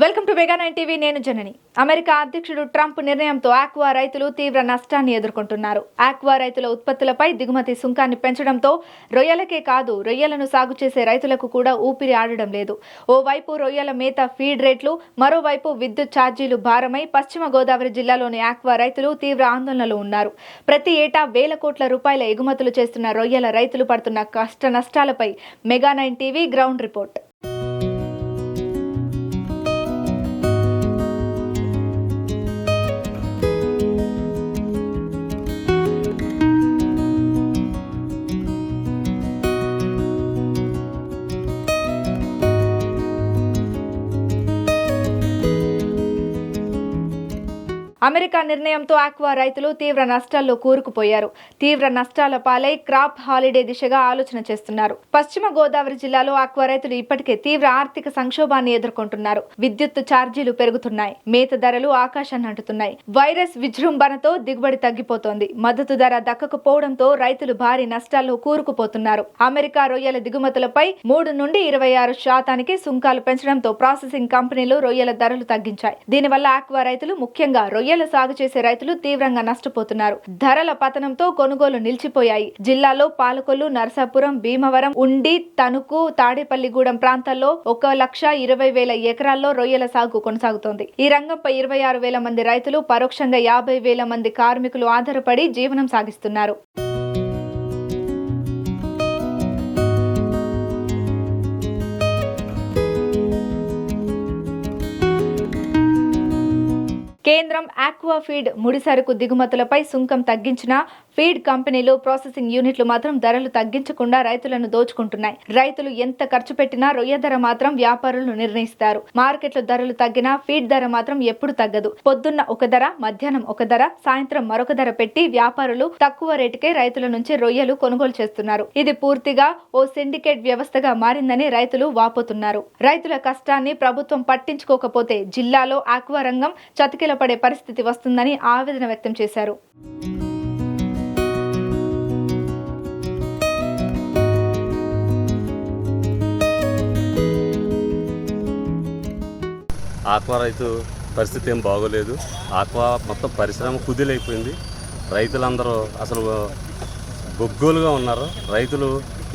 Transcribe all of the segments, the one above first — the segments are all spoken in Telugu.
Welcome to mega 9 TV. నేను జనని. అమెరికా అధ్యక్షుడు ట్రంప్ నిర్ణయంతో ఆక్వా రైతులు తీవ్ర నష్టాన్ని ఎదుర్కొంటున్నారు. ఆక్వా రైతుల ఉత్పత్తులపై దిగుమతి సుంకాన్ని పెంచడంతో రొయ్యలకే కాదు రొయ్యలను సాగు చేసే రైతులకు కూడా ఊపిరి ఆడడం లేదు. ఓవైపు రొయ్యల మేత ఫీడ్ రేట్లు, మరోవైపు విద్యుత్ ఛార్జీలు భారమై పశ్చిమ గోదావరి జిల్లాలోని ఆక్వా రైతులు తీవ్ర ఆందోళనలో ఉన్నారు. ప్రతి ఏటా వేల కోట్ల రూపాయల ఎగుమతులు చేస్తున్న రొయ్యల రైతులు పడుతున్న కష్ట నష్టాలపై mega 9 TV ground report. America నిర్ణయంతో ఆక్వా రైతులు తీవ్ర నష్టాల్లో కూరుకుపోయారు. తీవ్ర నష్టాల పాలై క్రాప్ హాలిడే దిశగా ఆలోచన చేస్తున్నారు. పశ్చిమ గోదావరి జిల్లాలో ఆక్వా రైతులు ఇప్పటికే తీవ్ర ఆర్థిక సంక్షోభాన్ని ఎదుర్కొంటున్నారు. విద్యుత్ ఛార్జీలు పెరుగుతున్నాయి, మేత ధరలు ఆకాశాన్ని అంటుతున్నాయి. వైరస్ విజృంభణతో దిగుబడి తగ్గిపోతోంది. మద్దతు ధర దక్కకపోవడంతో రైతులు భారీ నష్టాల్లో కూరుకుపోతున్నారు. అమెరికా రొయ్యల దిగుమతులపై 3 నుండి 26% సుంకాలు పెంచడంతో ప్రాసెసింగ్ కంపెనీలు రొయ్యల ధరలు తగ్గించాయి. దీనివల్ల ఆక్వా రైతులు, ముఖ్యంగా రొయ్యల సాగు చేసే రైతులు తీవ్రంగా నష్టపోతున్నారు. ధరల పతనంతో కొనుగోలు నిలిచిపోయాయి. జిల్లాలో పాలకొల్లు, నరసాపురం, భీమవరం, ఉండి, తణుకు, తాడేపల్లిగూడెం ప్రాంతాల్లో 1,20,000 ఎకరాల్లో రొయ్యల సాగు కొనసాగుతోంది. ఈ రంగంపై 26,000 మంది రైతులు, పరోక్షంగా 50,000 మంది కార్మికులు ఆధారపడి జీవనం సాగిస్తున్నారు. కేంద్రం ఆక్వా ఫీడ్ ముడిసరుకు దిగుమతులపై సుంకం తగ్గించినా ఫీడ్ కంపెనీలు, ప్రాసెసింగ్ యూనిట్లు మాత్రం ధరలు తగ్గించకుండా రైతులను దోచుకుంటున్నాయి. రైతులు ఎంత ఖర్చు పెట్టినా రొయ్య ధర మాత్రం వ్యాపారులు నిర్ణయిస్తారు. మార్కెట్లో ధరలు తగ్గినా ఫీడ్ ధర మాత్రం ఎప్పుడు తగ్గదు. పొద్దున్న ఒక ధర, మధ్యాహ్నం ఒక ధర, సాయంత్రం మరొక ధర పెట్టి వ్యాపారులు తక్కువ రేటుకే రైతుల నుంచి రొయ్యలు కొనుగోలు చేస్తున్నారు. ఇది పూర్తిగా ఓ సిండికేట్ వ్యవస్థగా మారిందని రైతులు వాపోతున్నారు. రైతుల కష్టాన్ని ప్రభుత్వం పట్టించుకోకపోతే జిల్లాలో ఆక్వా రంగం చతికిల పడే పరిస్థితి వస్తుందని ఆవేదన వ్యక్తం చేశారు. ఆక్వా రైతు పరిస్థితి ఏం బాగోలేదు. ఆక్వా మొత్తం పరిశ్రమ కుదిలైపోయింది. రైతులందరూ అసలు గొగ్గోలుగా ఉన్నారు. రైతులు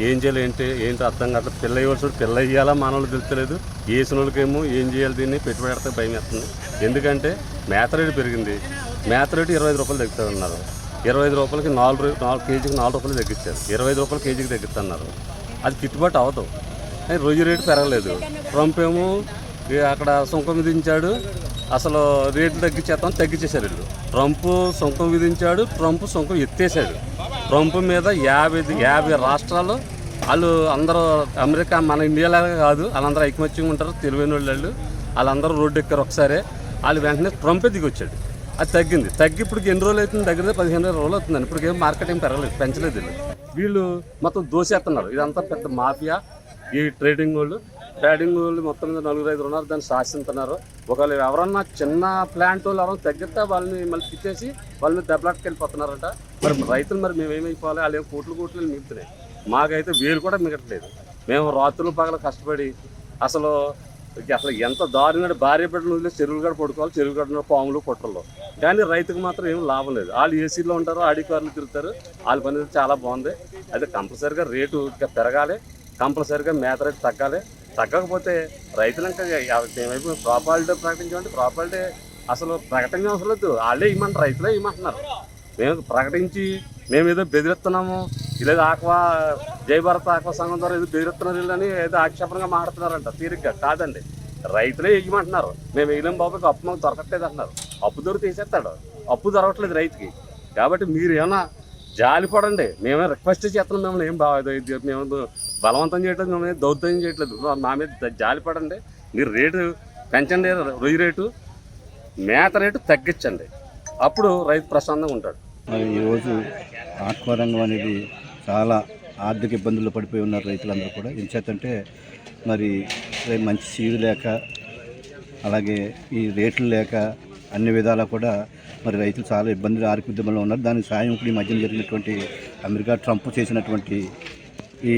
ఏం చేయాలి ఏంటో అర్థం కావట్లేదు. పిల్ల ఇవ్వాల్సి పిల్ల ఇవ్వాలా మనోళ్ళు తెలుస్తలేదు. వేసిన వాళ్ళకేమో ఏం చేయాలి, దీన్ని పెట్టుబడి పెడితే భయం వేస్తుంది. ఎందుకంటే మేత రేటు పెరిగింది. మేత రేటు 25 రూపాయలు తగ్గుతున్నారు. 25 రూపాయలకి 4 కేజీకి 4 రూపాయలు తగ్గించారు. 25 రూపాయలు కేజీకి తగ్గిస్తున్నారు. అది గిట్టుబాటు అవ్వదు. రొయ్య రేటు పెరగలేదు. ట్రంప్ ఏమో అక్కడ సుంకం విధించాడు. అసలు రేట్లు తగ్గించేశారు వీళ్ళు. ట్రంప్ సుంకం విధించాడు, ట్రంప్ సుంకం ఎత్తేసాడు. ట్రంప్ మీద 50 రాష్ట్రాలు వాళ్ళు అందరూ, అమెరికా మన ఇండియాలాగా కాదు, వాళ్ళందరూ ఐకమత్యంగా ఉంటారు. తెలివైన వాళ్ళు వాళ్ళందరూ రోడ్డు ఎక్కారు. ఒకసారి వాళ్ళు వెంటనే ట్రంపే దిగొచ్చాడు. అది తగ్గి ఇప్పటికి ఎన్ని రోజులు అవుతుంది? దగ్గర 15 రోజులు అవుతుందని. ఇప్పటికేం మార్కెట్ ఏం పెరగలేదు, పెంచలేదు. వీళ్ళు మొత్తం దోసేస్తున్నారు. ఇదంతా పెద్ద మాఫియా. ఈ ట్రేడింగ్ వాళ్ళు మొత్తం మీద 4-5 ఉన్నారు, దాన్ని శాసిస్తున్నారు. ఒకవేళ ఎవరన్నా చిన్న ప్లాంట్ వాళ్ళు ఎవరైనా తగ్గితే వాళ్ళని మళ్ళీ తిట్టేసి వాళ్ళ మీద దెబ్బలాటకి వెళ్ళిపోతున్నారంట. మరి రైతులు మరి మేము ఏమైపోవాలి? వాళ్ళు ఏం కోట్లు మిగులుతున్నాయి. మాకైతే వేలు కూడా మిగట్లేదు. మేము రాత్రులు పగల కష్టపడి అసలు ఎంత దారుణంగా భార్య బిడ్డలు వదిలే చెరువులు కూడా పడుకోవాలి. చెరువు గడ పాములు పొట్టల్లో. కానీ రైతుకు మాత్రం ఏం లాభం లేదు. వాళ్ళు ఏసీలో ఉంటారు, ఆడి కార్లు తిరుగుతారు. వాళ్ళ పని చాలా బాగుంది. అయితే కంపల్సరీగా రేటు పెరగాలి, కంపల్సరీగా మేత రేటు తగ్గాలి. తగ్గకపోతే రైతులు ఇంకా మేమైపు ప్రాపర్టీ ప్రకటించామంటే ప్రాపర్టీ అసలు ప్రకటన అవసరం లేదు. వాళ్ళే ఇవ్వమంటారు, రైతులే ఇవ్వమంటున్నారు. మేము ప్రకటించి మేమేదో బెదిరిస్తున్నాము, లేదా ఆక్వా జై భారత్ ఆక్వా సంఘం ద్వారా ఏదో బెదిరిస్తున్నారు వీళ్ళని ఏదో ఆక్షేపణగా మాట్లాడుతున్నారంట. తీరిగ్గా కాదండి, రైతులే ఇవ్వమంటున్నారు. మేము వేయలేం బాబుకి అప్పు మాకు దొరకట్లేదు అంటున్నారు. అప్పు దొరికి తీసేస్తాడు, అప్పు దొరకట్లేదు రైతుకి. కాబట్టి మీరు ఏమన్నా జాలి పడండి. మేమే రిక్వెస్ట్ చేస్తున్నాం. మిమ్మల్ని ఏం మేము బలవంతం చేయట్లేదు, మిమ్మల్ని దౌర్జన్యం చేయట్లేదు. మా మీద జాలి పడండి. మీరు రేటు పెంచండి, రొయ్యి రేటు, మేత రేటు తగ్గించండి. అప్పుడు రైతు ప్రశాంతంగా ఉంటాడు. ఈరోజు ఆక్వా రంగం అనేది చాలా ఆర్థిక ఇబ్బందుల్లో పడిపోయి ఉన్నారు రైతులందరూ కూడా. ఎంచేతంటే మరి మంచి సీడ్ లేక, అలాగే ఈ రేట్లు లేక, అన్ని విధాలా కూడా మరి రైతులు చాలా ఇబ్బందులు ఆర్థిక ఉద్యమంలో ఉన్నారు. దానికి సాయం ఇప్పుడు ఈ మధ్యన జరిగినటువంటి అమెరికా ట్రంప్ చేసినటువంటి ఈ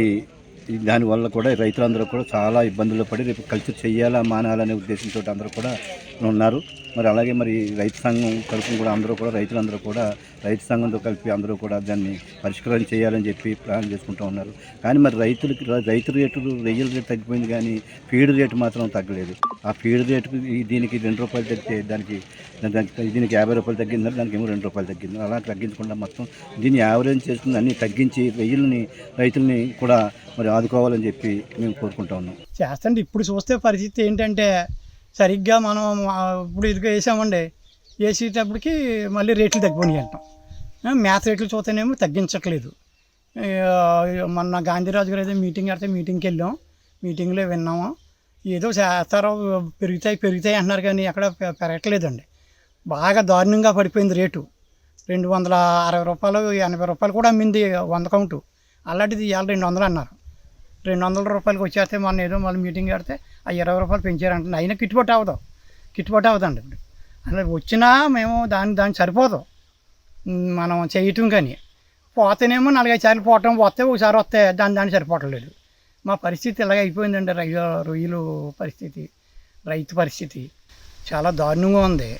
దానివల్ల కూడా రైతులందరూ కూడా చాలా ఇబ్బందులు పడి రేపు కల్చర్ చేయాలా మానాలనే ఉద్దేశంతో అందరూ కూడా ఉన్నారు. మరి అలాగే మరి రైతు సంఘం తరఫున కూడా అందరూ కూడా రైతులందరూ కూడా రైతు సంఘంతో కలిపి అందరూ కూడా దాన్ని పరిష్కారం చేయాలని చెప్పి ప్లాన్ చేసుకుంటూ ఉన్నారు. కానీ మరి రైతు రేటులు రొయ్యల రేటు తగ్గిపోయింది కానీ ఫీడ్ రేటు మాత్రం తగ్గలేదు. ఆ ఫీడ్ రేటుకి దీనికి ₹2 తగ్గితే దీనికి ₹50 తగ్గిందని దానికి ఏమో ₹2 తగ్గింది. అలా తగ్గించకుండా మొత్తం దీన్ని యావరేజ్ చేసుకుని అన్నీ తగ్గించి రైతుల్ని కూడా మరి ఆదుకోవాలని చెప్పి మేము కోరుకుంటా ఉన్నాం. చేస్తండి. ఇప్పుడు చూస్తే పరిస్థితి ఏంటంటే సరిగ్గా మనం ఇప్పుడు ఇదిగో వేసామండి, వేసేటప్పటికి మళ్ళీ రేట్లు తగ్గిపోయినాయి అంటాం. మేత రేట్లు చూస్తేనేమో తగ్గించట్లేదు. మొన్న గాంధీరాజు గారు ఏదో మీటింగ్ పెడితే మీటింగ్కి వెళ్ళాం. మీటింగ్లో విన్నాము, ఏదో చేస్తారో పెరుగుతాయి అంటున్నారు కానీ ఎక్కడ పెరగట్లేదండి. బాగా దారుణంగా పడిపోయింది రేటు. ₹260, ₹80 కూడా అమ్మింది 100 కౌంటు. అలాంటిది ఇవాళ 200 అన్నారు. ₹200 వచ్చేస్తే మొన్న ఏదో మళ్ళీ మీటింగ్ పెడితే ఆ ₹20 పెంచారంటుంది. అయినా గిట్టుబాటు అవ్వదండి. ఇప్పుడు అలా వచ్చినా మేము దాన్ని సరిపోదు మనం చేయటం. కానీ పోతేనేమో 4-5 సార్లు పోతే ఒకసారి వస్తే దాన్ని సరిపోవట్లేదు. మా పరిస్థితి ఇలాగ అయిపోయిందండి. రొయ్యలు పరిస్థితి, రైతు పరిస్థితి చాలా దారుణంగా ఉంది.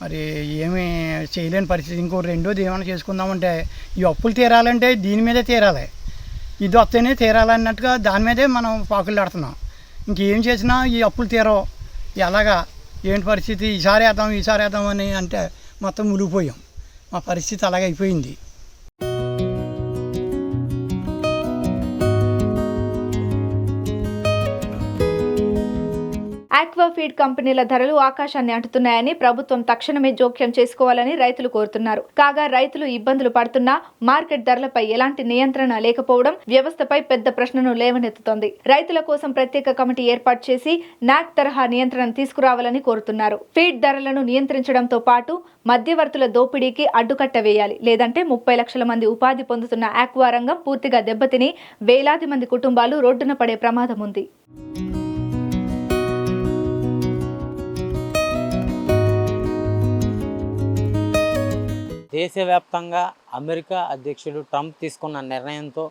మరి ఏమీ చేయలేని పరిస్థితి. రెండోది ఏమైనా చేసుకుందామంటే ఈ అప్పులు తీరాలంటే దీని మీదే తీరాలి, ఇది వస్తేనే తీరాలన్నట్టుగా దాని మీదే మనం పాకులాడుతున్నాం. ఇంకేం చేసినా ఈ అప్పులు తీరవు. ఎలాగా ఏంటి పరిస్థితి? ఈసారి వేద్దాం అని అంటే మొత్తం మునిగిపోయాం. మా పరిస్థితి అలాగే అయిపోయింది. ఆక్వా ఫీడ్ కంపెనీల ధరలు ఆకాశాన్ని అంటుతున్నాయని ప్రభుత్వం తక్షణమే జోక్యం చేసుకోవాలని రైతులు కోరుతున్నారు. కాగా రైతులు ఇబ్బందులు పడుతున్నా మార్కెట్ ధరలపై ఎలాంటి నియంత్రణ లేకపోవడం వ్యవస్థపై పెద్ద ప్రశ్నను లేవనెత్తుతోంది. రైతుల కోసం ప్రత్యేక కమిటీ ఏర్పాటు చేసి నాక్ తరహా నియంత్రణ తీసుకురావాలని కోరుతున్నారు. ఫీడ్ ధరలను నియంత్రించడంతో పాటు మధ్యవర్తుల దోపిడీకి అడ్డుకట్ట వేయాలి. లేదంటే 30 లక్షల మంది ఉపాధి పొందుతున్న ఆక్వా రంగం పూర్తిగా దెబ్బతిని వేలాది మంది కుటుంబాలు రోడ్డున పడే ప్రమాదం ఉంది. దేశవ్యాప్తంగా అమెరికా అధ్యక్షుడు ట్రంప్ తీసుకున్న నిర్ణయంతో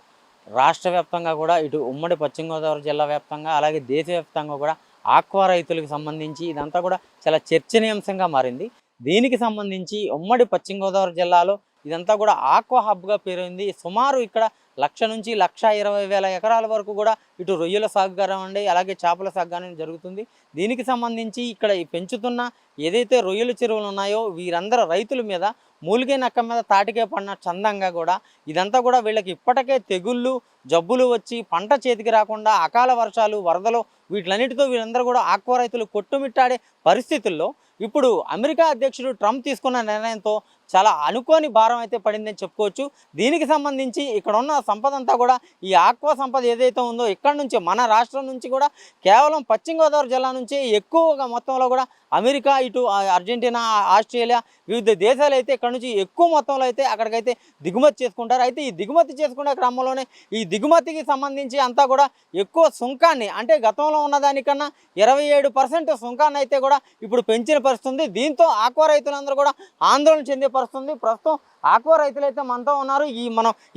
రాష్ట్ర వ్యాప్తంగా కూడా ఇటు ఉమ్మడి పశ్చిమ గోదావరి జిల్లా వ్యాప్తంగా అలాగే దేశవ్యాప్తంగా కూడా ఆక్వా రైతులకు సంబంధించి ఇదంతా కూడా చాలా చర్చనీయాంశంగా మారింది. దీనికి సంబంధించి ఉమ్మడి పశ్చిమ గోదావరి జిల్లాలో ఇదంతా కూడా ఆక్వా హబ్గా పేరైంది. సుమారు ఇక్కడ 1,00,000 నుంచి 1,20,000 ఎకరాల వరకు కూడా ఇటు రొయ్యల సాగు కానివ్వండి అలాగే చేపల సాగు కానీ జరుగుతుంది. దీనికి సంబంధించి ఇక్కడ పెంచుతున్న ఏదైతే రొయ్యల చెరువులు ఉన్నాయో వీరందరూ రైతుల మీద మూలిగే నక్క మీద తాటికే పడిన చందంగా కూడా ఇదంతా కూడా వీళ్ళకి ఇప్పటికే తెగుళ్ళు జబ్బులు వచ్చి పంట చేతికి రాకుండా అకాల వర్షాలు వరదలు వీటిలన్నిటితో వీళ్ళందరూ కూడా ఆక్వా రైతులు కొట్టుమిట్టాడే పరిస్థితుల్లో ఇప్పుడు అమెరికా అధ్యక్షుడు ట్రంప్ తీసుకున్న నిర్ణయంతో చాలా అనుకోని భారం అయితే పడిందని చెప్పుకోవచ్చు. దీనికి సంబంధించి ఇక్కడ ఉన్న సంపద అంతా కూడా ఈ ఆక్వా సంపద ఏదైతే ఉందో ఇక్కడ నుంచి మన రాష్ట్రం నుంచి కూడా కేవలం పశ్చిమ గోదావరి జిల్లా నుంచి ఎక్కువగా మొత్తంలో కూడా అమెరికా ఇటు అర్జెంటీనా ఆస్ట్రేలియా వివిధ దేశాలు అయితే ఇక్కడ నుంచి ఎక్కువ మొత్తంలో అయితే అక్కడికైతే దిగుమతి చేసుకుంటారు. అయితే ఈ దిగుమతి చేసుకునే క్రమంలోనే ఈ దిగుమతికి సంబంధించి అంతా కూడా ఎక్కువ సుంకాన్ని అంటే గతంలో ఉన్నదానికన్నా 27% సుంకాన్ని అయితే కూడా ఇప్పుడు పెంచిన పరిస్థితుంది. దీంతో ఆక్వా రైతులందరూ కూడా ఆందోళన చెందే పరిస్థితుంది. ప్రస్తుతం ఆక్వా రైతులు అయితే మనతో ఉన్నారు.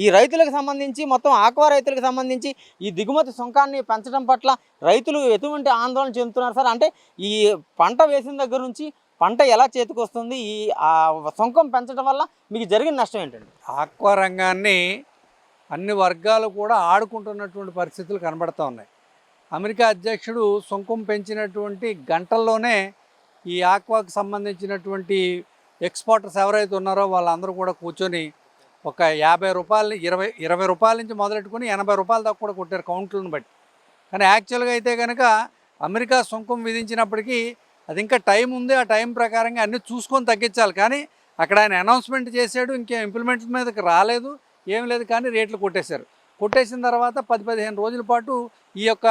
ఈ రైతులకు సంబంధించి మొత్తం ఆక్వా రైతులకు సంబంధించి ఈ దిగుమతి సుంకాన్ని పెంచడం పట్ల రైతులు ఎటువంటి ఆందోళన చెందుతున్నారు సార్? అంటే ఈ పంట వేసిన దగ్గర నుంచి పంట ఎలా చేతికొస్తుంది? ఈ సుంకం పెంచడం వల్ల మీకు జరిగిన నష్టం ఏంటండి? ఆక్వా రంగాన్ని అన్ని వర్గాలు కూడా ఆడుకుంటున్నటువంటి పరిస్థితులు కనబడుతూ ఉన్నాయి. అమెరికా అధ్యక్షుడు సుంకం పెంచినటువంటి గంటల్లోనే ఈ ఆక్వాకు సంబంధించినటువంటి ఎక్స్పోర్టర్స్ ఎవరైతే ఉన్నారో వాళ్ళందరూ కూడా కూర్చొని ఒక ₹50 20 నుంచి మొదలెట్టుకుని ₹80 దాకా కూడా కొట్టారు కౌంట్లను బట్టి. కానీ యాక్చువల్గా అయితే కనుక అమెరికా సుంకం విధించినప్పటికీ అది ఇంకా టైం ఉంది. ఆ టైం ప్రకారంగా అన్నీ చూసుకొని తగ్గించాలి. కానీ అక్కడ ఆయన అనౌన్స్మెంట్ చేశాడు, ఇంకేం ఇంప్లిమెంట్ మీదకి రాలేదు, ఏం లేదు. కానీ రేట్లు కొట్టేశారు. కొట్టేసిన తర్వాత 10-15 రోజుల పాటు ఈ యొక్క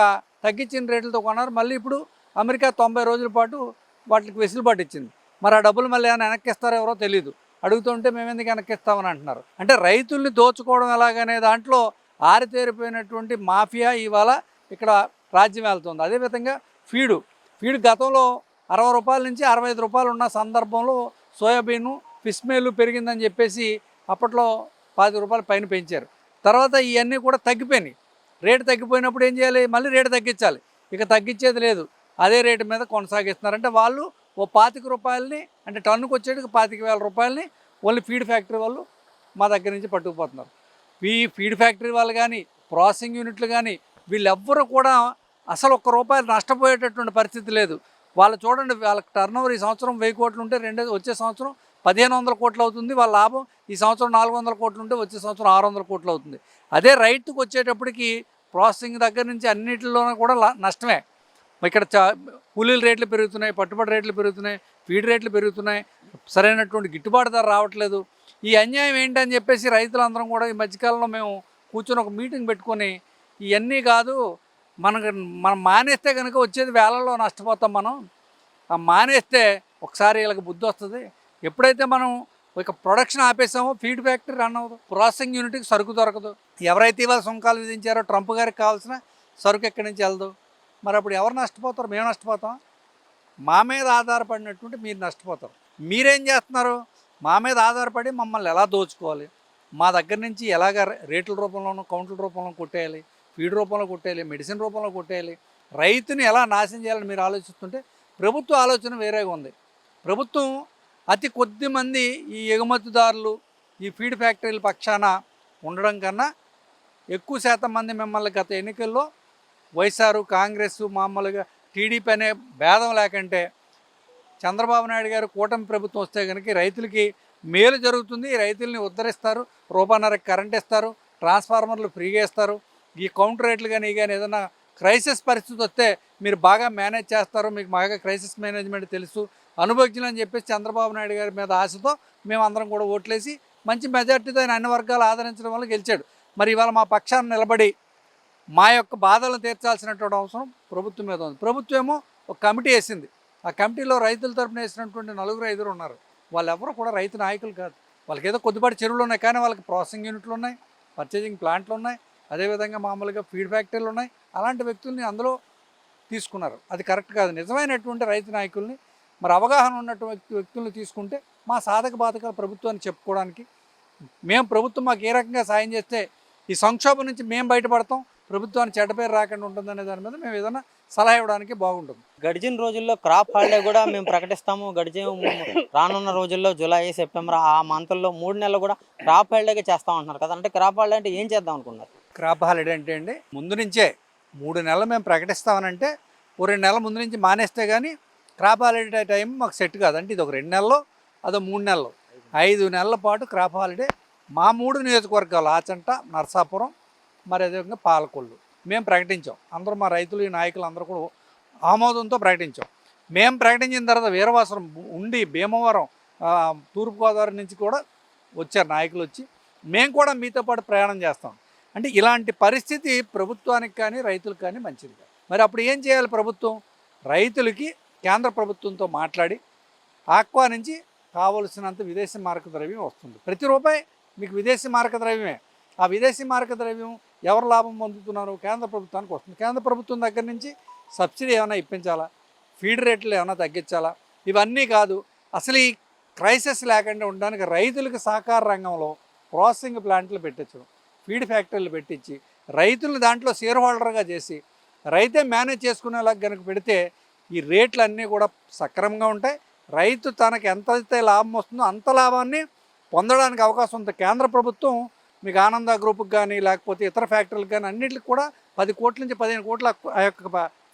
తగ్గించిన రేట్లతో కొన్నారు. మళ్ళీ ఇప్పుడు అమెరికా 90 రోజుల పాటు వాటికి వెసులుబాటు ఇచ్చింది. మరి ఆ డబ్బులు మళ్ళీ ఏమైనా వెనక్కిస్తారో ఎవరో తెలియదు. అడుగుతుంటే మేము ఎందుకు వెనక్కిస్తామని అంటున్నారు. అంటే రైతుల్ని దోచుకోవడం ఎలాగనే దాంట్లో ఆరితేరిపోయినటువంటి మాఫియా ఇవాళ ఇక్కడ రాజ్యం వెళ్తుంది. అదేవిధంగా ఫీడు గతంలో ₹60 నుంచి ₹65 ఉన్న సందర్భంలో సోయాబీను ఫిష్ మేలు పెరిగిందని చెప్పేసి అప్పట్లో ₹10 పైన పెంచారు. తర్వాత ఇవన్నీ కూడా తగ్గిపోయినాయి. రేటు తగ్గిపోయినప్పుడు ఏం చేయాలి? మళ్ళీ రేటు తగ్గించాలి. ఇక తగ్గించేది లేదు, అదే రేటు మీద కొనసాగిస్తున్నారు. అంటే వాళ్ళు ఓ 25 రూపాయలని, అంటే టన్నుకు వచ్చేటికి 25,000 రూపాయలని ఓన్లీ ఫీడ్ ఫ్యాక్టరీ వాళ్ళు మా దగ్గర నుంచి పట్టుకుపోతున్నారు. ఈ ఫీడ్ ఫ్యాక్టరీ వాళ్ళు కానీ, ప్రాసెసింగ్ యూనిట్లు కానీ, వీళ్ళెవ్వరూ కూడా అసలు ₹1 నష్టపోయేటటువంటి పరిస్థితి లేదు. వాళ్ళు చూడండి, వాళ్ళకి టర్నోవర్ ఈ సంవత్సరం 1000 కోట్లు ఉంటే వచ్చే సంవత్సరం 1500 కోట్లు అవుతుంది. వాళ్ళ లాభం ఈ సంవత్సరం 400 కోట్లు ఉంటే వచ్చే సంవత్సరం 600 కోట్లు అవుతుంది. అదే రైతుకు వచ్చేటప్పటికి ప్రాసెసింగ్ దగ్గర నుంచి అన్నింటిలోనూ కూడా నష్టమే. ఇక్కడ కూలీల రేట్లు పెరుగుతున్నాయి, పట్టుబడి రేట్లు పెరుగుతున్నాయి, ఫీడ్ రేట్లు పెరుగుతున్నాయి, సరైనటువంటి గిట్టుబాటు ధర రావట్లేదు. ఈ అన్యాయం ఏంటని చెప్పేసి రైతులందరం కూడా ఈ మధ్యకాలంలో మేము కూర్చొని ఒక మీటింగ్ పెట్టుకొని, ఇవన్నీ కాదు, మనం మానేస్తే కనుక వచ్చేది వేలల్లో నష్టపోతాం. మనం మానేస్తే ఒకసారి వీళ్ళకి బుద్ధి వస్తుంది. ఎప్పుడైతే మనం ఒక ప్రొడక్షన్ ఆపేసామో ఫీడ్ ఫ్యాక్టరీ రన్ అవ్వదు, ప్రాసెసింగ్ యూనిట్కి సరుకు దొరకదు. ఎవరైతే ఇవాళ సుంకాలు విధించారో ట్రంప్ గారికి కావాల్సిన సరుకు ఎక్కడి నుంచి వెళ్దు. మరి అప్పుడు ఎవరు నష్టపోతారు? మేము నష్టపోతాం. మా మీద ఆధారపడినటువంటి మీరు నష్టపోతారు. మీరేం చేస్తున్నారు? మా మీద ఆధారపడి మమ్మల్ని ఎలా దోచుకోవాలి, మా దగ్గర నుంచి ఎలాగ రేట్ల రూపంలోనూ కౌంట్ల రూపంలో కొట్టేయాలి, ఫీడ్ రూపంలో కొట్టేయాలి, మెడిసిన్ రూపంలో కొట్టేయాలి, రైతుని ఎలా నాశనం చేయాలని మీరు ఆలోచిస్తుంటే ప్రభుత్వ ఆలోచన వేరేగా ఉంది. ప్రభుత్వం అతి కొద్ది మంది ఈ ఎగుమతిదారులు, ఈ ఫీడ్ ఫ్యాక్టరీల పక్షాన ఉండడం కన్నా ఎక్కువ శాతం మంది మిమ్మల్ని గత ఎన్నికల్లో వైఎస్ఆర్, కాంగ్రెస్, మామూలుగా టీడీపీ అనే భేదం లేకంటే చంద్రబాబు నాయుడు గారు కూటమి ప్రభుత్వం వస్తే కనుక రైతులకి మేలు జరుగుతుంది. రైతుల్ని ఉద్ధరిస్తారు, ₹1.5 కరెంట్ ఇస్తారు, ట్రాన్స్ఫార్మర్లు ఫ్రీగా ఇస్తారు. ఈ కౌంటర్ రేట్లు కానీ ఏదైనా క్రైసిస్ పరిస్థితి వస్తే మీరు బాగా మేనేజ్ చేస్తారు, మీకు బాగా క్రైసిస్ మేనేజ్మెంట్ తెలుసు, అనుభవజ్ఞులు అని చెప్పేసి చంద్రబాబు నాయుడు గారి మీద ఆశతో మేము అందరం కూడా ఓట్లేసి మంచి మెజార్టీతో ఆయన అన్ని వర్గాలు ఆదరించడం వల్ల గెలిచాడు. మరి ఇవాళ మా పక్షాన్ని నిలబడి మా యొక్క బాధలను తీర్చాల్సినటువంటి అవసరం ప్రభుత్వం మీద ఉంది. ప్రభుత్వం ఏమో ఒక కమిటీ వేసింది. ఆ కమిటీలో రైతుల తరపున వేసినటువంటి 4-5 ఉన్నారు. వాళ్ళెవరూ కూడా రైతు నాయకులు కాదు. వాళ్ళకి ఏదో కొద్దిపాటి చెరువులు ఉన్నాయి, కానీ వాళ్ళకి ప్రాసెసింగ్ యూనిట్లు ఉన్నాయి, పర్చేజింగ్ ప్లాంట్లు ఉన్నాయి, అదేవిధంగా మామూలుగా ఫీడ్ ఫ్యాక్టరీలు ఉన్నాయి. అలాంటి వ్యక్తుల్ని అందులో తీసుకున్నారు. అది కరెక్ట్ కాదు. నిజమైనటువంటి రైతు నాయకుల్ని, మరి అవగాహన ఉన్నటువంటి వ్యక్తుల్ని తీసుకుంటే మా సాధక బాధకాలు ప్రభుత్వాన్ని చెప్పుకోవడానికి, మేము ప్రభుత్వం మాకు ఏ రకంగా సాయం చేస్తే ఈ సంక్షోభం నుంచి మేము బయటపడతాం, ప్రభుత్వానికి చెడ్డ పేరు రాకుండా ఉంటుందనే దాని మీద మేము ఏదైనా సలహా ఇవ్వడానికి బాగుంటుంది. గడిచిన రోజుల్లో క్రాప్ హాలిడే కూడా మేము ప్రకటిస్తాము. రానున్న రోజుల్లో జూలై, సెప్టెంబర్ ఆ మంత్ల్లో 3 నెలలు కూడా క్రాప్ హాలిడేగా చేస్తాం అంటున్నారు కదా. అంటే క్రాప్ హాలిడే అంటే ఏం చేద్దాం అనుకున్నారు? క్రాప్ హాలిడే అంటే అండి, ముందు నుంచే 3 నెలలు మేము ప్రకటిస్తామనంటే ఓ 2 నెలల ముందు నుంచి మానేస్తే కానీ క్రాప్ హాలిడే టైం మాకు సెట్ కాదు. అంటే ఇది ఒక 2 నెలలు, అదో 3 నెలలు, 5 నెలల పాటు క్రాప్ హాలిడే మా 3 నియోజకవర్గాలు ఆచంట, నర్సాపురం, మరి అదేవిధంగా పాలకొల్లు మేము ప్రకటించాం. అందరూ మా రైతులు, ఈ నాయకులు అందరూ కూడా ఆమోదంతో ప్రకటించాం. మేము ప్రకటించిన తర్వాత వీరవాసరం ఉండి భీమవరం, తూర్పుగోదావరి నుంచి కూడా వచ్చారు నాయకులు. వచ్చి మేము కూడా మీతో పాటు ప్రయాణం చేస్తాం. అంటే ఇలాంటి పరిస్థితి ప్రభుత్వానికి కానీ రైతులకు కానీ మంచిది కాదు. మరి అప్పుడు ఏం చేయాలి ప్రభుత్వం? రైతులకి కేంద్ర ప్రభుత్వంతో మాట్లాడి ఆక్వా నుంచి కావలసినంత విదేశీ మారక ద్రవ్యం వస్తుంది. ప్రతి రూపాయి మీకు విదేశీ మారక ద్రవ్యమే. ఆ విదేశీ మారక ద్రవ్యం ఎవరు లాభం పొందుతున్నారు? కేంద్ర ప్రభుత్వానికి వస్తుంది. కేంద్ర ప్రభుత్వం దగ్గర నుంచి సబ్సిడీ ఏమైనా ఇప్పించాలా, ఫీడ్ రేట్లు ఏమైనా తగ్గించాలా? ఇవన్నీ కాదు. అసలు ఈ క్రైసిస్ లేకుండా ఉండడానికి రైతులకు సహకార రంగంలో ప్రాసెసింగ్ ప్లాంట్లు పెట్టించడం, ఫీడ్ ఫ్యాక్టరీలు పెట్టించి రైతులను దాంట్లో షేర్ హోల్డర్గా చేసి రైతే మేనేజ్ చేసుకునేలాగా కనుక పెడితే ఈ రేట్లు అన్నీ కూడా సక్రమంగా ఉంటాయి. రైతు తనకు ఎంతైతే లాభం వస్తుందో అంత లాభాన్ని పొందడానికి అవకాశం ఉంది. కేంద్ర ప్రభుత్వం మీకు ఆనంద గ్రూప్కి కానీ లేకపోతే ఇతర ఫ్యాక్టరీలకు కానీ అన్నింటికి కూడా 10 కోట్ల నుంచి 15 కోట్ల ఆ యొక్క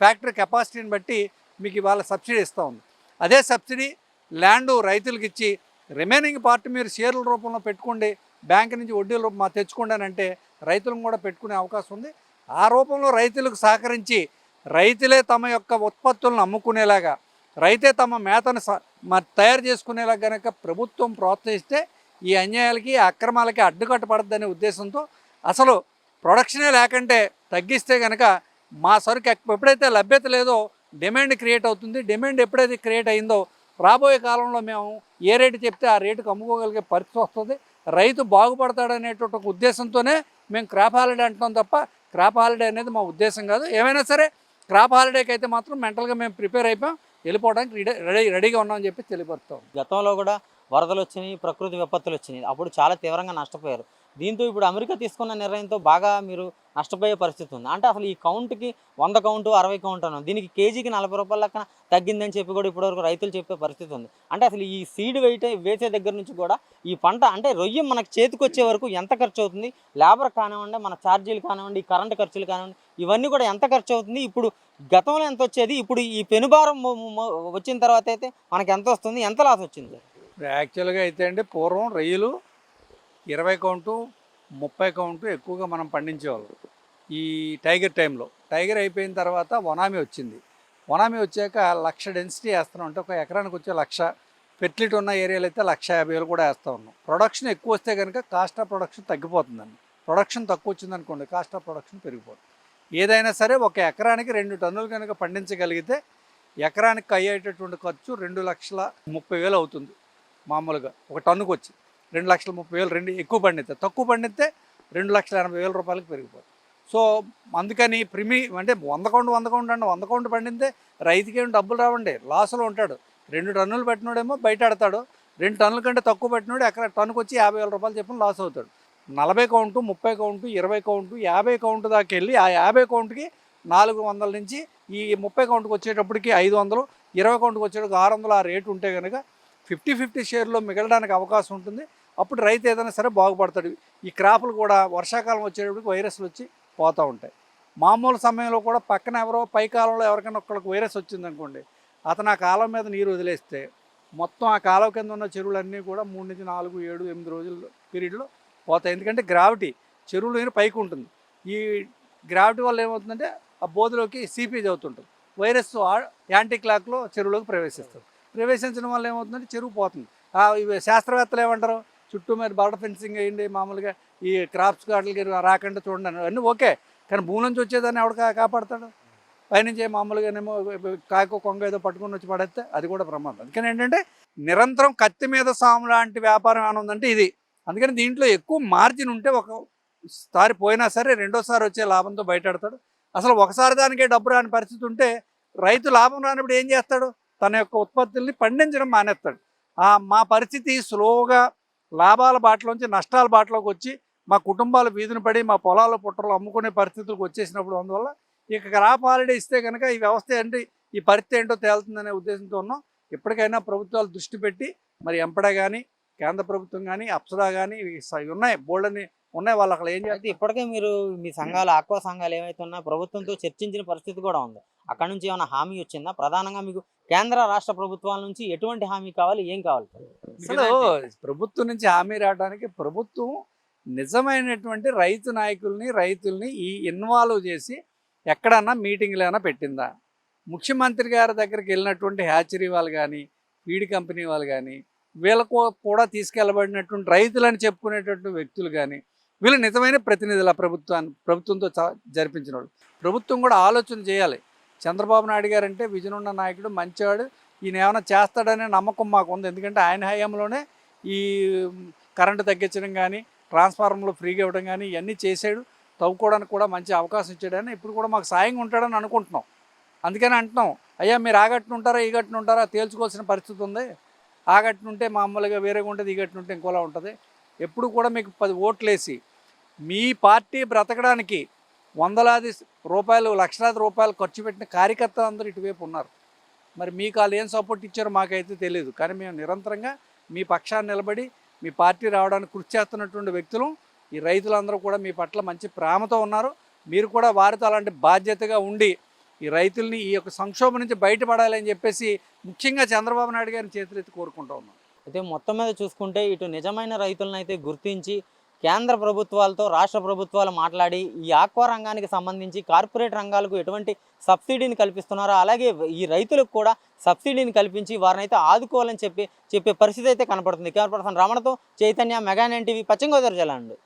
ఫ్యాక్టరీ కెపాసిటీని బట్టి మీకు ఇవాళ సబ్సిడీ ఇస్తూ ఉంది. అదే సబ్సిడీ ల్యాండు రైతులకు ఇచ్చి రిమైనింగ్ పార్ట్ మీరు షేర్ల రూపంలో పెట్టుకోండి, బ్యాంకు నుంచి వడ్డీల రూపంలో తెచ్చుకోండి అని అంటే రైతులను కూడా పెట్టుకునే అవకాశం ఉంది. ఆ రూపంలో రైతులకు సహకరించి రైతులే తమ యొక్క ఉత్పత్తులను అమ్ముకునేలాగా, రైతే తమ మేతను తయారు చేసుకునేలా కనుక ప్రభుత్వం ప్రోత్సహిస్తే ఈ అన్యాయాలకి, అక్రమాలకి అడ్డుకట్టబడద్దనే ఉద్దేశంతో అసలు ప్రొడక్షనే లేకంటే తగ్గిస్తే కనుక మా సరుకు ఎప్పుడైతే లభ్యత లేదో డిమాండ్ క్రియేట్ అవుతుంది. డిమాండ్ ఎప్పుడైతే క్రియేట్ అయిందో రాబోయే కాలంలో మేము ఏ రేటు చెప్తే ఆ రేటుకు అమ్ముకోగలిగే పరిస్థితి వస్తుంది. రైతు బాగుపడతాడనేటువంటి ఒక ఉద్దేశంతోనే మేము క్రాప్ హాలిడే అంటున్నాం తప్ప క్రాప్ హాలిడే అనేది మా ఉద్దేశం కాదు. ఏమైనా సరే క్రాప్ హాలిడేకి అయితే మాత్రం మెంటల్గా మేము ప్రిపేర్ అయిపోయాం, వెళ్ళిపోవడానికి రెడీగా ఉన్నామని చెప్పి తెలియపరుస్తాం. గతంలో కూడా వరదలు వచ్చినాయి, ప్రకృతి విపత్తులు వచ్చినాయి. అప్పుడు చాలా తీవ్రంగా నష్టపోయారు. దీంతో ఇప్పుడు అమెరికా తీసుకున్న నిర్ణయంతో బాగా మీరు నష్టపోయే పరిస్థితి ఉంది. అంటే అసలు ఈ కౌంట్కి 100 కౌంటు 60 కౌంట్ అన్నాం, దీనికి కేజీకి 40 రూపాయల లెక్కన తగ్గిందని చెప్పి కూడా ఇప్పటివరకు రైతులు చెప్పే పరిస్థితి ఉంది. అంటే అసలు ఈ సీడ్ వేసే దగ్గర నుంచి కూడా ఈ పంట అంటే రొయ్య మనకు చేతికి వచ్చే వరకు ఎంత ఖర్చు అవుతుంది, లేబర్ కానివ్వండి, మన ఛార్జీలు కానివ్వండి, కరెంటు ఖర్చులు కానివ్వండి, ఇవన్నీ కూడా ఎంత ఖర్చు అవుతుంది, ఇప్పుడు గతంలో ఎంత వచ్చేది, ఇప్పుడు ఈ పెనుభారం వచ్చిన తర్వాత అయితే మనకి ఎంత వస్తుంది, ఎంత లాస్ వచ్చింది? యాక్చువల్గా అయితే అండి పూర్వం రొయ్యలు 20 కౌంటు 30 కౌంటు ఎక్కువగా మనం పండించేవాళ్ళం. ఈ టైగర్ టైంలో టైగర్ అయిపోయిన తర్వాత వనామీ వచ్చింది. వనామీ వచ్చాక 1,00,000 డెన్సిటీ వేస్తున్నాం. అంటే ఒక ఎకరానికి వచ్చే 1,00,000 ఫెర్టిలిటీ ఉన్న ఏరియాలో అయితే 1,50,000 కూడా వేస్తూ ఉన్నాం. ప్రొడక్షన్ ఎక్కువ వస్తే కనుక కాస్ట్ ఆఫ్ ప్రొడక్షన్ తగ్గిపోతుందండి. ప్రొడక్షన్ తక్కువ వచ్చిందనుకోండి కాస్ట్ ఆఫ్ ప్రొడక్షన్ పెరిగిపోతుంది. ఏదైనా సరే ఒక ఎకరానికి 2 టన్నులు కనుక పండించగలిగితే ఎకరానికి అయ్యేటటువంటి ఖర్చు 2,30,000 అవుతుంది. మామూలుగా ఒక టన్నుకు వచ్చి 2,30,000 రెండు ఎక్కువ పండితే, తక్కువ పండితే 2,80,000 రూపాయలకి పెరిగిపోతుంది. సో అందుకని అంటే 100 కౌంటు అంటే 100 కౌంటు పండితే రైతుకి ఏమి డబ్బులు రావండి, లాస్లో ఉంటాడు. 2 టన్నులు పెట్టినోడేమో బయట ఆడతాడు, 2 టన్నుల కంటే తక్కువ పెట్టినోడు టన్నుకు వచ్చి 50,000 రూపాయలు చెప్పిన లాస్ అవుతాడు. 40 కౌంటు 30 కౌంటు 20 కౌంటు 50 కౌంటు దాకా వెళ్ళి ఆ 50 కౌంటుకి 400 నుంచి ఈ 30 కౌంటుకు వచ్చేటప్పటికి 500, 20 కౌంటుకు వచ్చేటప్పుడు 600 ఆ రేటు ఉంటే కనుక 50-50 షేర్లో మిగలడానికి అవకాశం ఉంటుంది. అప్పుడు రైతు ఏదైనా సరే బాగుపడతాడు. ఈ క్రాపులు కూడా వర్షాకాలం వచ్చేటప్పటికి వైరస్లు వచ్చి పోతూ ఉంటాయి. మామూలు సమయంలో కూడా పక్కన ఎవరో పై కాలంలో ఎవరికైనా ఒక్కడికి వైరస్ వచ్చిందనుకోండి, అతను ఆ కాలం మీద నీరు వదిలేస్తే మొత్తం ఆ కాలం కింద ఉన్న చెరువులన్నీ కూడా 3 నుంచి 4, 7, 8 రోజుల పీరియడ్లో పోతాయి. ఎందుకంటే గ్రావిటీ చెరువులో నీరు పైకి ఉంటుంది. ఈ గ్రావిటీ వల్ల ఏమవుతుందంటే ఆ బోధలోకి సీపేజ్ అవుతుంటుంది. వైరస్ యాంటీ క్లాక్లో చెరువులోకి ప్రవేశిస్తుంది. ప్రవేశించడం వల్ల ఏమవుతుందంటే చెరువు పోతుంది. ఇవి శాస్త్రవేత్తలు ఏమంటారు, చుట్టూ మీద బర్డ్ ఫెన్సింగ్ వేయండి, మామూలుగా ఈ క్రాప్స్ గార్డులకి రాకుండా చూడండి, అన్నీ ఓకే. కానీ భూమి నుంచి వచ్చేదాన్ని ఎవడు కాపాడతాడు? పైనుంచి మామూలుగానేమో కాయకో కొంగ ఏదో పట్టుకొని వచ్చి పడేస్తే అది కూడా ప్రమాదం. అందుకని ఏంటంటే నిరంతరం కత్తి మీద సాము లాంటి వ్యాపారం ఏమైనా ఉందంటే ఇది. అందుకని దీంట్లో ఎక్కువ మార్జిన్ ఉంటే ఒకసారి పోయినా సరే రెండోసారి వచ్చే లాభంతో బయటపడతాడు. అసలు ఒకసారి దానికే డబ్బు రాని పరిస్థితి ఉంటే రైతు లాభం రానప్పుడు ఏం చేస్తాడు, తన యొక్క ఉత్పత్తుల్ని పండించడం మానేస్తాడు. మా పరిస్థితి స్లోగా లాభాల బాటలోంచి నష్టాల బాటలోకి వచ్చి మా కుటుంబాలు వీధిని పడి మా పొలాల పుట్టలు అమ్ముకునే పరిస్థితులకు వచ్చేసినప్పుడు, అందువల్ల ఇక క్రాప్ హాలిడే ఇస్తే కనుక ఈ వ్యవస్థ ఏంటి, ఈ పరిస్థితి ఏంటో తేలుతుందనే ఉద్దేశంతో ఉన్నాం. ఎప్పటికైనా ప్రభుత్వాలు దృష్టి పెట్టి మరి ఎంపడా కానీ కేంద్ర ప్రభుత్వం కానీ అప్సరా కానీ ఉన్నాయి, బోల్డని ఉన్నాయి, వాళ్ళు అక్కడ ఏం చేస్తే ఇప్పటికే మీరు మీ సంఘాలు ఆక్వా సంఘాలు ఏవైతే ఉన్నా ప్రభుత్వంతో చర్చించిన పరిస్థితి కూడా ఉంది. అక్కడ నుంచి ఏమైనా హామీ వచ్చిందా? ప్రధానంగా మీకు కేంద్ర రాష్ట్ర ప్రభుత్వాల నుంచి ఎటువంటి హామీ కావాలి, ఏం కావాలి? అసలు ప్రభుత్వం నుంచి హామీ రావడానికి ప్రభుత్వం నిజమైనటువంటి రైతు నాయకుల్ని రైతుల్ని ఇన్వాల్వ్ చేసి ఎక్కడన్నా మీటింగ్లు ఏమైనా పెట్టిందా? ముఖ్యమంత్రి గారి దగ్గరికి వెళ్ళినటువంటి హ్యాచరీ వాళ్ళు కానీ ఫీడ్ కంపెనీ వాళ్ళు కానీ వీళ్ళకు కూడా తీసుకెళ్ళబడినటువంటి రైతులని చెప్పుకునేటటువంటి వ్యక్తులు కానీ వీళ్ళు నిజమైన ప్రతినిధుల ప్రభుత్వంతో జరిపించిన వాళ్ళు. ప్రభుత్వం కూడా ఆలోచన చేయాలి. చంద్రబాబు నాయుడు గారు అంటే విజన్ ఉన్న నాయకుడు, మంచివాడు, ఈయన ఏమైనా చేస్తాడనే నమ్మకం మాకు ఉంది. ఎందుకంటే ఆయన హయాంలోనే ఈ కరెంటు తగ్గించడం కానీ ట్రాన్స్ఫార్మర్లు ఫ్రీగా ఇవ్వడం కానీ ఇవన్నీ చేశాడు. తవ్వుకోవడానికి కూడా మంచి అవకాశం ఇచ్చాడని ఇప్పుడు కూడా మాకు సాయంగా ఉంటాడని అనుకుంటున్నాం. అందుకని అంటున్నాం, అయ్యా మీరు ఆ గట్టున ఉంటారా ఈ గట్టున ఉంటారా తేల్చుకోవాల్సిన పరిస్థితి ఉంది. ఆ గట్టున ఉంటే మామూలుగా వేరేగా ఉంటుంది, ఈ గట్టున ఉంటే ఇంకోలా ఉంటుంది. ఎప్పుడు కూడా మీకు 10 ఓట్లు వేసి మీ పార్టీ బ్రతకడానికి వందలాది రూపాయలు లక్షలాది రూపాయలు ఖర్చు పెట్టిన కార్యకర్తలు అందరూ ఇటువైపు ఉన్నారు. మరి మీకు వాళ్ళు ఏం సపోర్ట్ ఇచ్చారో మాకైతే తెలియదు. కానీ మేము నిరంతరంగా మీ పక్షాన్ని నిలబడి మీ పార్టీ రావడానికి కృషి చేస్తున్నటువంటి వ్యక్తులు ఈ రైతులందరూ కూడా మీ పట్ల మంచి ప్రేమతో ఉన్నారు. మీరు కూడా వారితో అలాంటి బాధ్యతగా ఉండి ఈ రైతుల్ని ఈ యొక్క సంక్షోభం నుంచి బయటపడాలని చెప్పేసి ముఖ్యంగా చంద్రబాబు నాయుడు గారిని చేతులెత్తి కోరుకుంటూ ఉన్నాం. అయితే మొత్తం మీద చూసుకుంటే ఇటు నిజమైన రైతులను అయితే గుర్తించి కేంద్ర ప్రభుత్వాలతో రాష్ట్ర ప్రభుత్వాలు మాట్లాడి ఈ ఆక్వా రంగానికి సంబంధించి కార్పొరేట్ రంగాలకు ఎటువంటి సబ్సిడీని కల్పిస్తున్నారో అలాగే ఈ రైతులకు కూడా సబ్సిడీని కల్పించి వారిని అయితే ఆదుకోవాలని చెప్పే పరిస్థితి అయితే కనపడుతుంది. కెమెరా పర్సన్ రమణతో చైతన్య, మెగా 9 టీవీ, పశ్చిమ గోదావరి జిల్లా నుండి.